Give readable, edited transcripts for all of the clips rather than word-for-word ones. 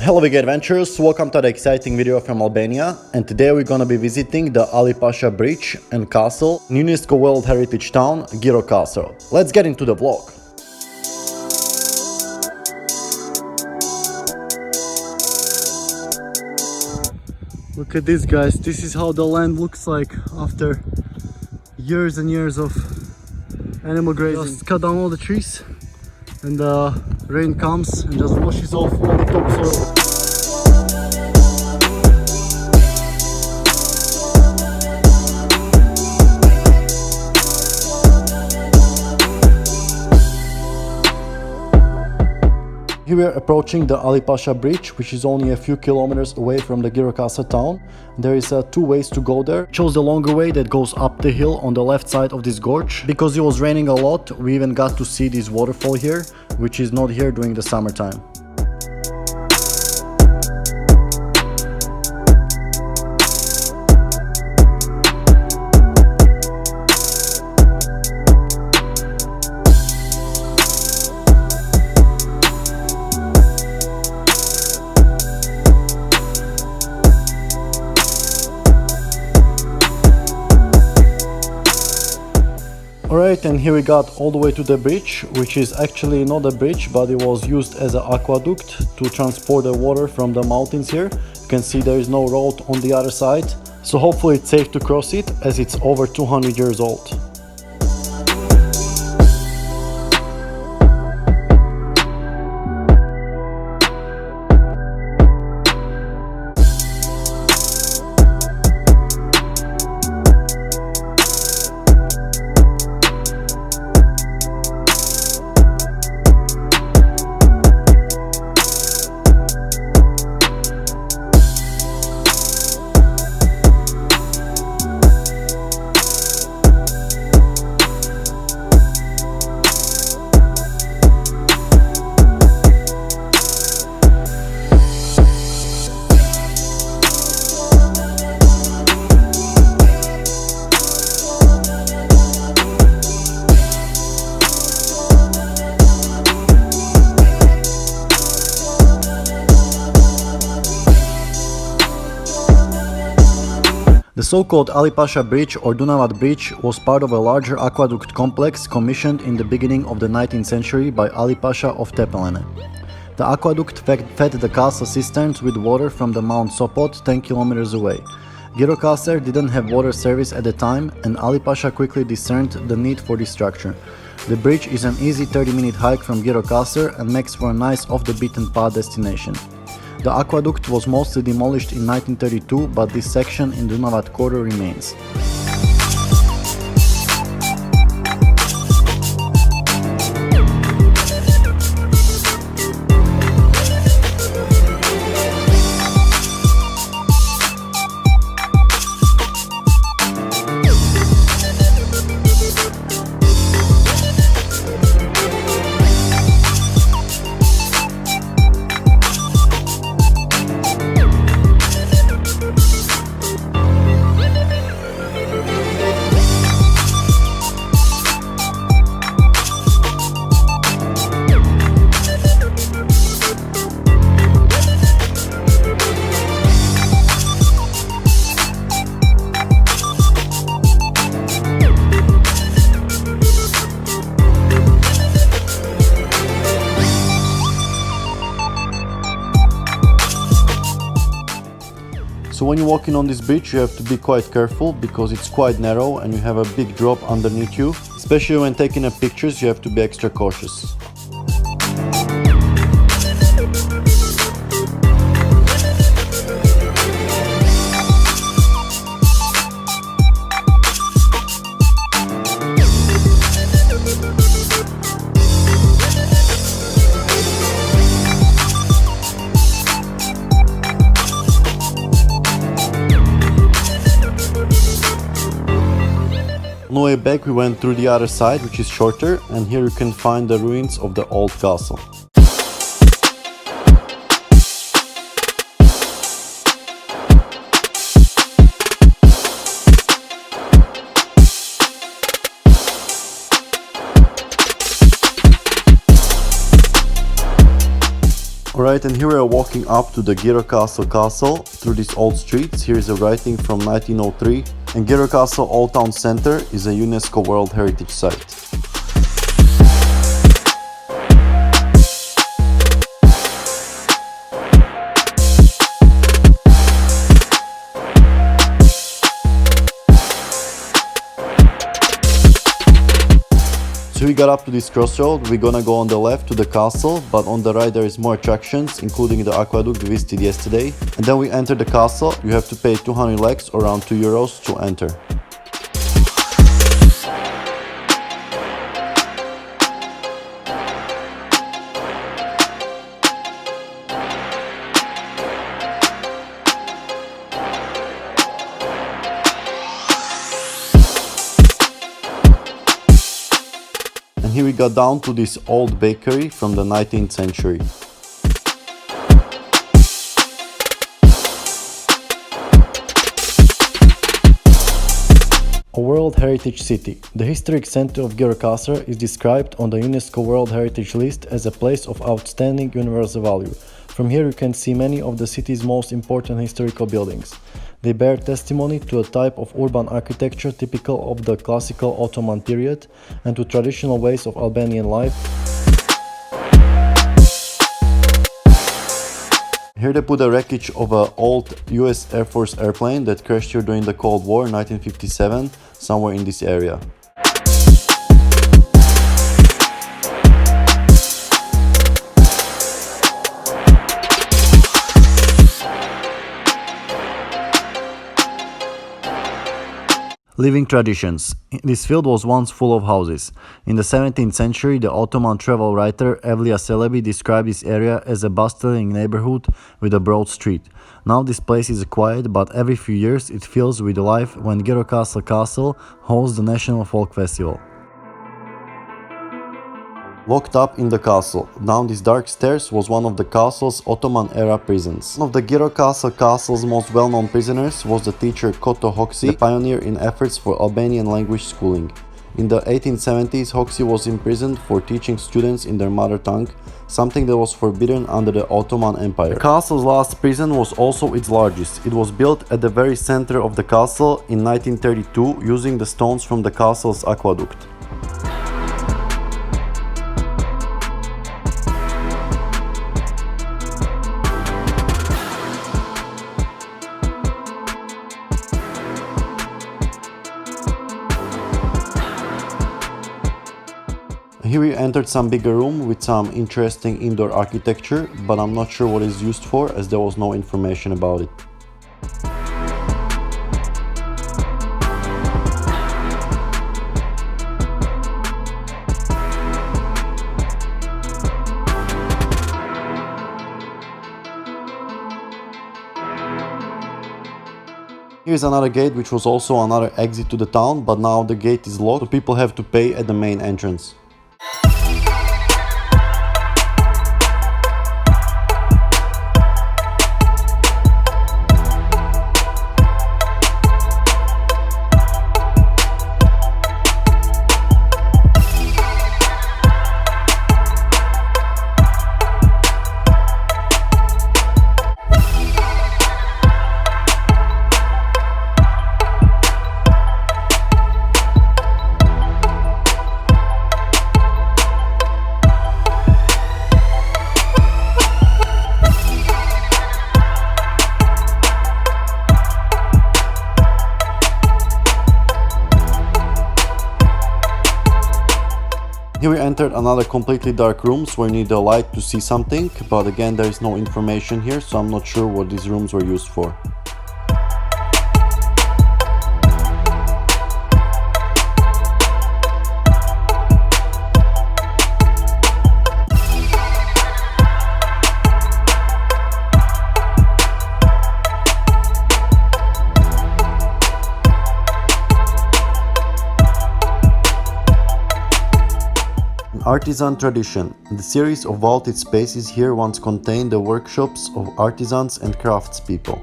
Hello big adventurers, welcome to the exciting video from Albania, and today we're gonna be visiting the Pasha Bridge and Castle, UNESCO World Heritage Town, Gjiro Castle. Let's get into the vlog. Look at this, guys, this is how the land looks like after years and years of animal grazing. Just cut down all the trees and the rain comes and just washes off all the topsoil. Here we are approaching the Pasha Bridge, which is only a few kilometers away from the Gjirokaster town. There is two ways to go there. Chose the longer way that goes up the hill on the left side of this gorge. Because it was raining a lot, we even got to see this waterfall here, which is not here during the summertime. Alright, and here we got all the way to the bridge, which is actually not a bridge, but it was used as an aqueduct to transport the water from the mountains here. You can see there is no road on the other side, so hopefully it's safe to cross it as it's over 200 years old. The so-called Pasha Bridge or Dunavat Bridge was part of a larger aqueduct complex commissioned in the beginning of the 19th century by Ali Pasha of Tepelene. The aqueduct fed the castle cisterns with water from the Mount Sopot 10 kilometers away. Gjirokaster didn't have water service at the time, and Ali Pasha quickly discerned the need for this structure. The bridge is an easy 30-minute hike from Gjirokaster and makes for a nice off-the-beaten-path destination. The aqueduct was mostly demolished in 1932, but this section in Dunavat quarter remains. So when you're walking on this bridge, you have to be quite careful because it's quite narrow and you have a big drop underneath you. Especially when taking pictures, you have to be extra cautious. On the way back we went through the other side, which is shorter, and here you can find the ruins of the old castle. Alright, and here we are walking up to the Gjiro Castle through these old streets. Here is a writing from 1903, and Gjiro Castle Old Town Center is a UNESCO World Heritage Site. So we got up to this crossroad. We're gonna go on the left to the castle, but on the right there is more attractions, including the aqueduct we visited yesterday. And then we enter the castle. You have to pay 200 leks, around €2 to enter. And here we got down to this old bakery from the 19th century. A World Heritage City. The historic center of Gjirokaster is described on the UNESCO World Heritage List as a place of outstanding universal value. From here you can see many of the city's most important historical buildings. They bear testimony to a type of urban architecture typical of the classical Ottoman period and to traditional ways of Albanian life. Here they put a wreckage of an old US Air Force airplane that crashed here during the Cold War, 1957, somewhere in this area. Living traditions. This field was once full of houses. In the 17th century, the Ottoman travel writer Evliya Çelebi described this area as a bustling neighborhood with a broad street. Now this place is quiet, but every few years it fills with life when Gjirokaster Castle hosts the National Folk Festival. Locked up in the castle. Down these dark stairs was one of the castle's Ottoman-era prisons. One of the Gjirokaster Castle's most well-known prisoners was the teacher Koto Hoxhi, a pioneer in efforts for Albanian language schooling. In the 1870s, Hoxhi was imprisoned for teaching students in their mother tongue, something that was forbidden under the Ottoman Empire. The castle's last prison was also its largest. It was built at the very center of the castle in 1932 using the stones from the castle's aqueduct. Here we entered some bigger room with some interesting indoor architecture, but I'm not sure what it's used for as there was no information about it. Here's another gate which was also another exit to the town, but now the gate is locked, so people have to pay at the main entrance. Here we entered another completely dark rooms where you need a light to see something, but again there is no information here, so I'm not sure what these rooms were used for. Artisan tradition. The series of vaulted spaces here once contained the workshops of artisans and craftspeople.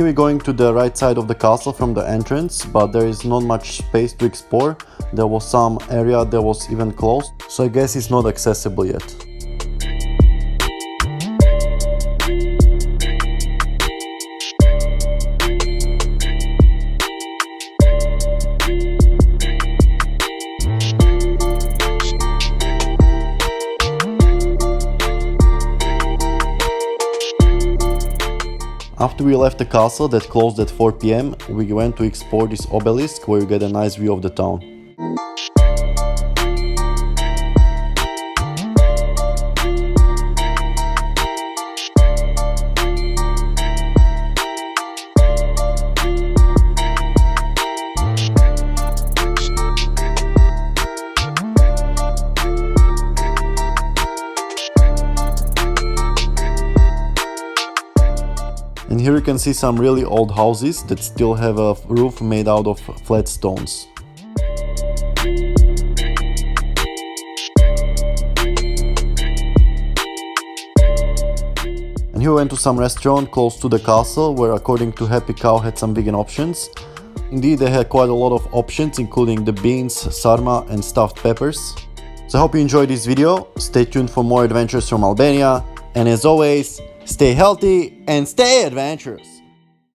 here we're going to the right side of the castle from the entrance, but there is not much space to explore. There was some area that was even closed, so I guess it's not accessible yet. After we left the castle that closed at 4 p.m, we went to explore this obelisk where you get a nice view of the town. And here you can see some really old houses that still have a roof made out of flat stones. And here we went to some restaurant close to the castle where, according to Happy Cow, had some vegan options. Indeed, they had quite a lot of options, including the beans, sarma and stuffed peppers. So I hope you enjoyed this video. Stay tuned for more adventures from Albania, and as always, stay healthy and stay adventurous!